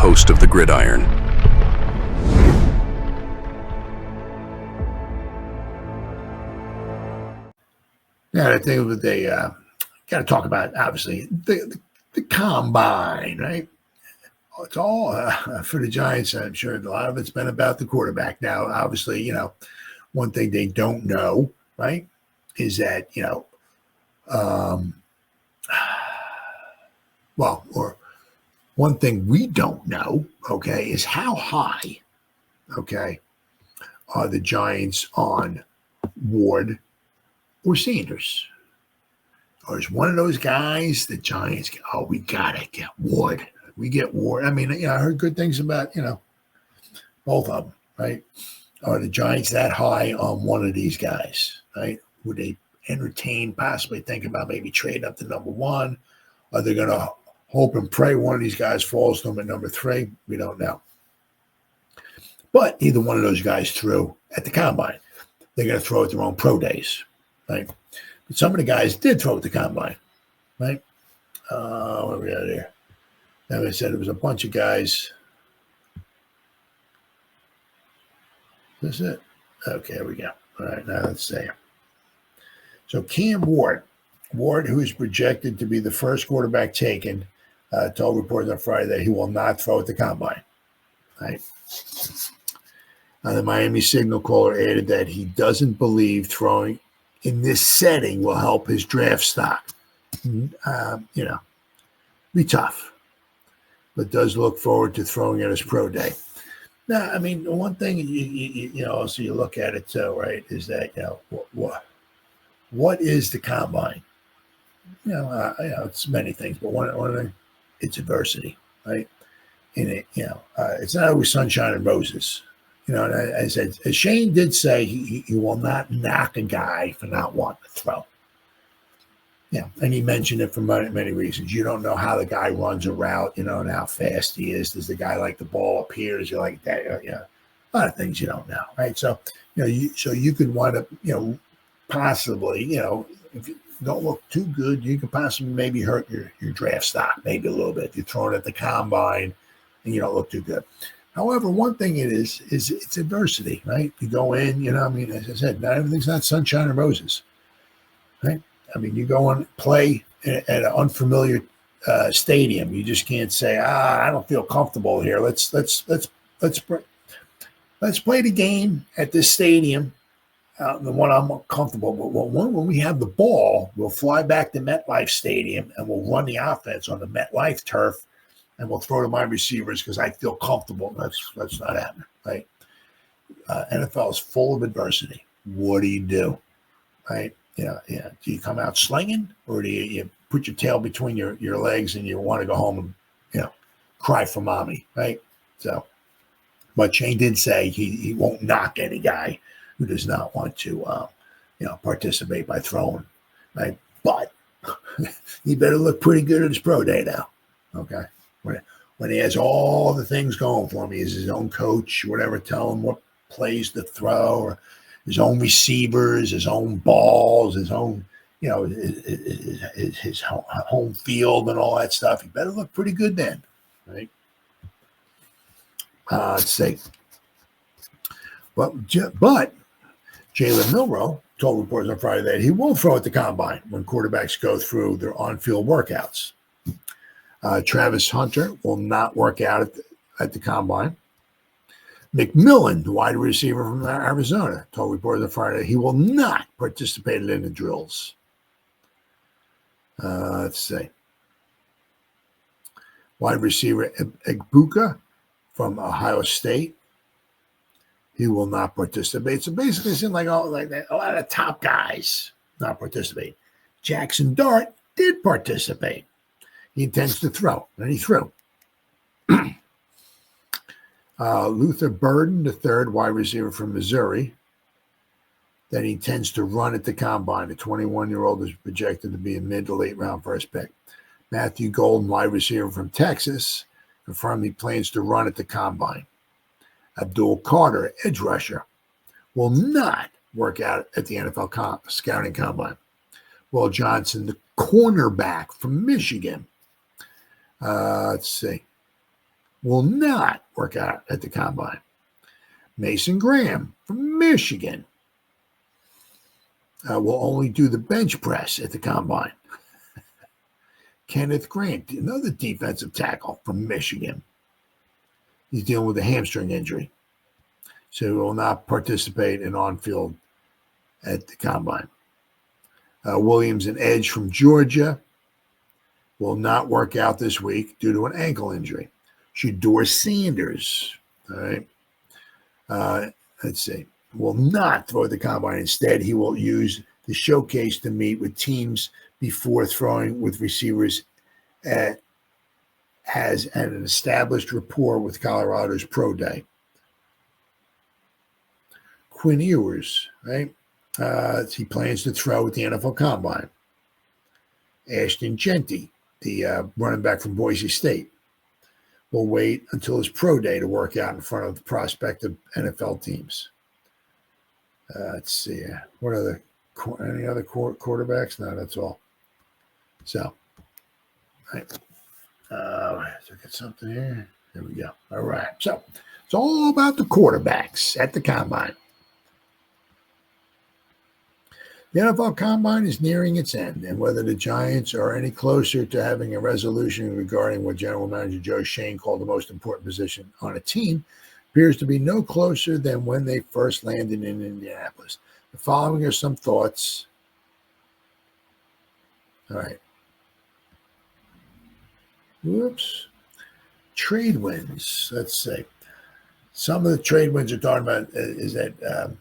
host of the Gridiron. Yeah, I think they got to talk about, obviously, the combine, right? It's all for the Giants. I'm sure a lot of it's been about the quarterback. Now, obviously, one thing they don't know, right, is that, or one thing we don't know, okay, is how high, okay, are the Giants on Ward or Sanders? Or is one of those guys the Giants, we got to get Ward. We get Ward. I mean, I heard good things about, both of them, right? Are the Giants that high on one of these guys, right? Would they entertain, possibly think about maybe trading up to number one? Are they going to hope and pray one of these guys falls to them at number 3? We don't know. But either one of those guys threw at the combine. They're going to throw at their own pro days, right? But some of the guys did throw at the combine, right? What are we at here? Like I said, it was a bunch of guys. Is this it? Okay, here we go. All right, now let's see. So Cam Ward, who is projected to be the first quarterback taken, told reporters on Friday that he will not throw at the combine. Right. The Miami Signal caller added that he doesn't believe throwing in this setting will help his draft stock. Be tough, but does look forward to throwing at his pro day. Now, I mean, one thing also you look at it too, right? Is that what is the combine? It's many things, but one of them, it's adversity, right? And it's not always sunshine and roses. And I said, as Shane did say, he will not knock a guy for not wanting to throw. Yeah, and he mentioned it for many reasons. You don't know how the guy runs a route, and how fast he is. Does the guy like the ball up here? Does he like that? A lot of things you don't know, right? So, you could wind up, possibly, if you don't look too good, you could possibly maybe hurt your draft stock maybe a little bit if you're throwing at the combine and you don't look too good. However, one thing is it's adversity, right? You go in, as I said, not everything's not sunshine and roses, right? I mean, you go and play at an unfamiliar stadium. You just can't say, I don't feel comfortable here. Let's play the game at this stadium, the one I'm comfortable with. Well, when we have the ball, we'll fly back to MetLife Stadium and we'll run the offense on the MetLife turf, and we'll throw to my receivers because I feel comfortable. That's not happening, right? NFL is full of adversity. What do? Right? Do you come out slinging, or do you put your tail between your legs and you want to go home and cry for mommy, right? So, but Shane did say he won't knock any guy who does not want to participate by throwing, right? But he better look pretty good at his pro day now, okay? When he has all the things going for him, he has his own coach, whatever, tell him what plays to throw, or his own receivers, his own balls, his own, his home field and all that stuff. He better look pretty good then, right? Let's see. But Jalen Milroe told reporters on Friday that he will throw at the combine when quarterbacks go through their on-field workouts. Travis Hunter will not work out at the combine. McMillan, the wide receiver from Arizona, told reporters on Friday he will not participate in the drills. Let's see. Wide receiver Egbuka from Ohio State, he will not participate. So basically, it seemed like a lot of top guys not participate. Jackson Dart did participate. He intends to throw, and he threw. Luther Burden, the third wide receiver from Missouri, that he intends to run at the combine. The 21-year-old is projected to be a mid to late round first pick. Matthew Golden, wide receiver from Texas, confirmed he plans to run at the combine. Abdul Carter, edge rusher, will not work out at the NFL scouting combine. Will Johnson, the cornerback from Michigan. Let's see. will not work out at the combine. Mason Graham from Michigan will only do the bench press at the combine. Kenneth Grant, another defensive tackle from Michigan. He's dealing with a hamstring injury, so he will not participate in on-field at the combine. Williams, an edge from Georgia, will not work out this week due to an ankle injury. Shedeur Sanders, all right, let's see, will not throw the combine. Instead, he will use the showcase to meet with teams before throwing with receivers has an established rapport with Colorado's pro day. Quinn Ewers, right? He plans to throw at the NFL Combine. Ashton Genty, the running back from Boise State, will wait until his pro day to work out in front of the prospective NFL teams. Let's see. What are any other quarterbacks? No, that's all. So, right. Look at something here. There we go. All right. So, it's all about the quarterbacks at the Combine. The NFL Combine is nearing its end, and whether the Giants are any closer to having a resolution regarding what General Manager Joe Schoen called the most important position on a team appears to be no closer than when they first landed in Indianapolis. The following are some thoughts. All right. Whoops. Trade wins. Let's see. Some of the trade wins are talking about is that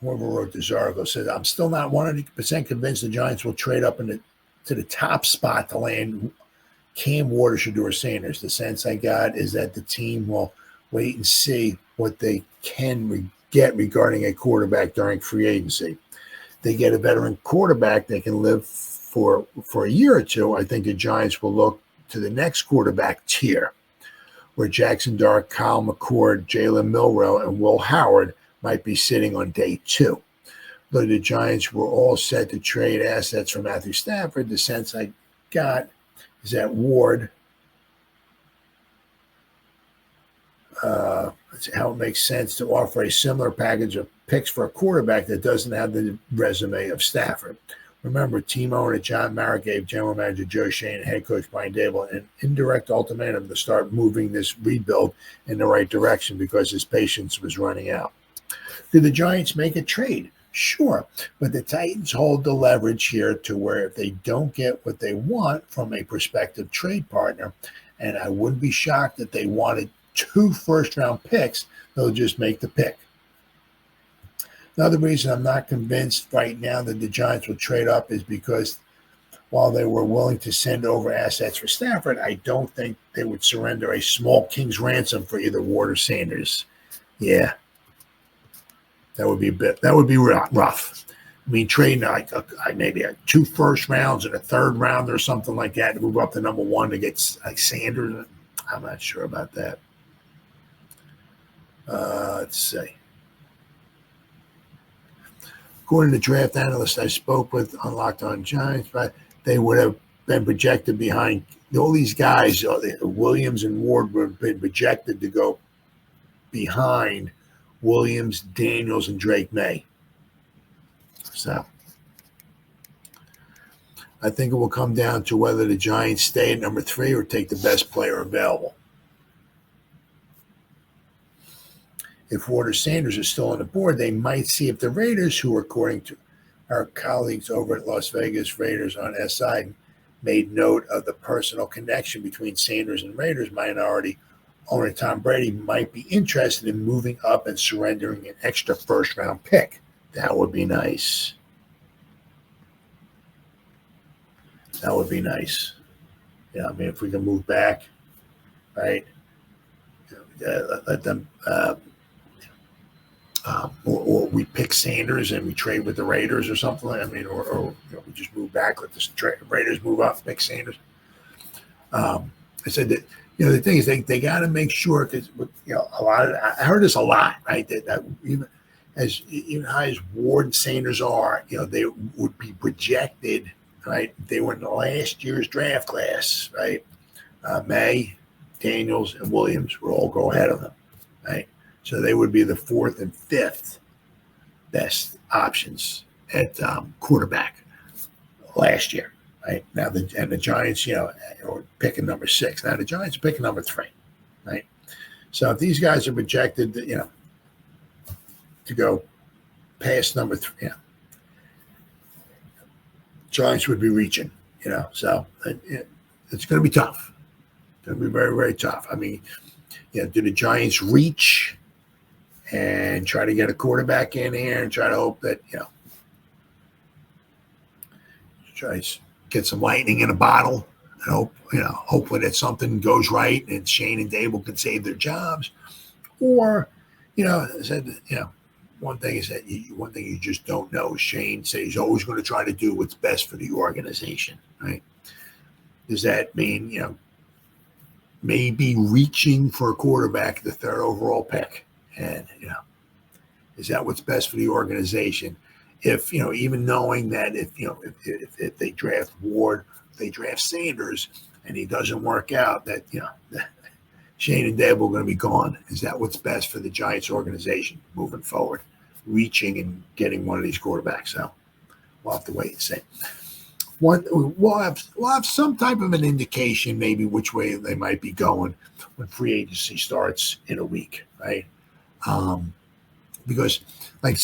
whoever wrote this article says, I'm still not 100% convinced the Giants will trade up to the top spot to land Cam Waters or Shedeur Sanders. The sense I got is that the team will wait and see what they can get regarding a quarterback during free agency. If they get a veteran quarterback they can live for a year or two, I think the Giants will look to the next quarterback tier, where Jackson Dart, Kyle McCord, Jalen Milroe, and Will Howard might be sitting on day 2. Though the Giants were all set to trade assets for Matthew Stafford, the sense I got is that Ward, let's see how it makes sense to offer a similar package of picks for a quarterback that doesn't have the resume of Stafford. Remember, team owner John Mara gave General Manager Joe Schoen and head coach Brian Daboll an indirect ultimatum to start moving this rebuild in the right direction because his patience was running out. Did the Giants make a trade? Sure, but the Titans hold the leverage here to where if they don't get what they want from a prospective trade partner, and I wouldn't be shocked if they wanted 2 first-round picks, they'll just make the pick. Another reason I'm not convinced right now that the Giants will trade up is because while they were willing to send over assets for Stafford, I don't think they would surrender a small king's ransom for either Ward or Sanders. Yeah. That would be rough. I mean, trading like maybe 2 first rounds and a third round or something like that to move up to number 1 to get like Sanders. I'm not sure about that. Let's see. According to draft analysts I spoke with on Locked On Giants, but they would have been projected behind all these guys. Williams and Ward would have been projected to go behind Williams, Daniels, and Drake May. So I think it will come down to whether the Giants stay at number 3 or take the best player available. If Ward or Sanders are still on the board, they might see if the Raiders, who according to our colleagues over at Las Vegas Raiders on SI, made note of the personal connection between Sanders and Raiders minority owner Tom Brady, might be interested in moving up and surrendering an extra first-round pick. That would be nice. That would be nice. Yeah, I mean, if we can move back, right? Let them, or we pick Sanders and we trade with the Raiders or something. I mean, or we just move back, let the Raiders move up, pick Sanders. I said that. The thing is, they got to make sure because a lot of I heard this a lot, right? That even high as Ward and Sanders are, they would be projected, right? They were in the last year's draft class, right? May, Daniels, and Williams would all go ahead of them, right? So they would be the fourth and fifth best options at quarterback last year, right? Now the Giants, are picking number 6. Now the Giants are picking number 3, right? So if these guys are projected, to go past number 3, Giants would be reaching, So it's going to be tough. It's going to be very, very tough. I mean, do the Giants reach and try to get a quarterback in here and try to hope that, try to get some lightning in a bottle and hope, hopefully that something goes right and Shane and Dable can save their jobs? Or, I said, one thing you just don't know. Shane says he's always going to try to do what's best for the organization, right? Does that mean, maybe reaching for a quarterback, the 3rd overall pick? And, is that what's best for the organization? If, even knowing that if they draft Ward, if they draft Sanders and he doesn't work out, that, Shane and Dable are going to be gone. Is that what's best for the Giants organization moving forward? Reaching and getting one of these quarterbacks. So we'll have to wait and see. We'll have some type of an indication maybe which way they might be going when free agency starts in a week, right? Because, like,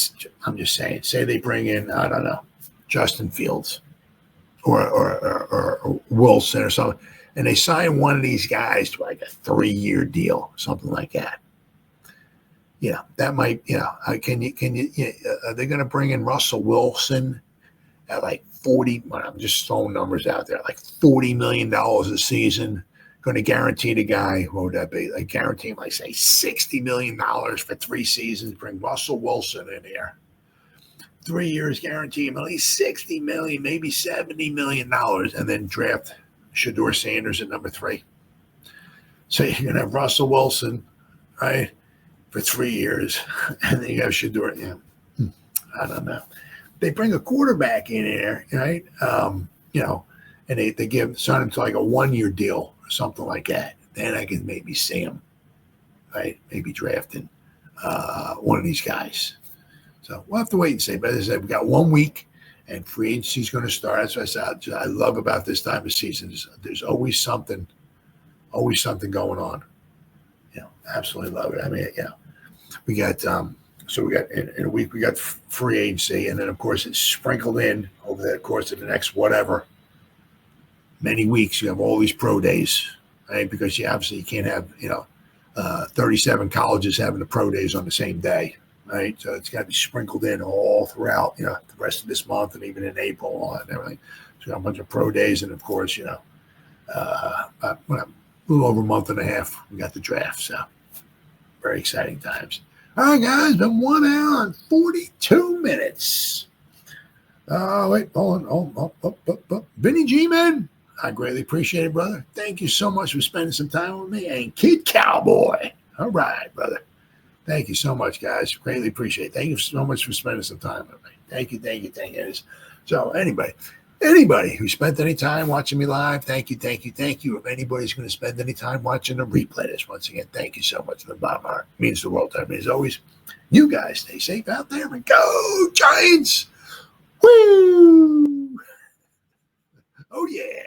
I'm just saying, say they bring in, I don't know, Justin Fields or Wilson or something, and they sign one of these guys to like a 3-year deal, something like that. That might, are they going to bring in Russell Wilson at like 40? I'm just throwing numbers out there, like $40 million a season. Going to guarantee the guy, what would that be? Like guarantee him, like say $60 million for 3 seasons. Bring Russell Wilson in here. 3 years, guarantee him at least $60 million, maybe $70 million, and then draft Shedeur Sanders at number 3. So you're going to have Russell Wilson, right, for 3 years, and then you have Shedeur. I don't know. They bring a quarterback in there, right? And they sign him to like a 1-year deal or something like that. Then I can maybe see him, right? Maybe drafting one of these guys. So we'll have to wait and see. But as I said, we got 1 week, and free agency is going to start. That's what I love about this time of season. There's always something going on. Absolutely love it. I mean, we got in a week we got free agency, and then of course it's sprinkled in over the course of the next many weeks. You have all these pro days, right? Because you obviously can't have 37 colleges having the pro days on the same day. Right, so it's got to be sprinkled in all throughout, the rest of this month and even in April and everything. So we got a bunch of pro days, and of course, a little over a month and a half, we got the draft. So very exciting times. All right, guys, been 1 hour and 42 minutes. Wait, hold on. Vinny G, man, I greatly appreciate it, brother. Thank you so much for spending some time with me. And Kid Cowboy. All right, brother. Thank you so much, guys. Greatly appreciate it. Thank you so much for spending some time with me. Thank you. So anybody who spent any time watching me live, thank you. If anybody's going to spend any time watching the replay this, once again, thank you so much from the bottom of my heart. It means the world to me. As always, you guys stay safe out there and go Giants. Woo! Oh, yeah.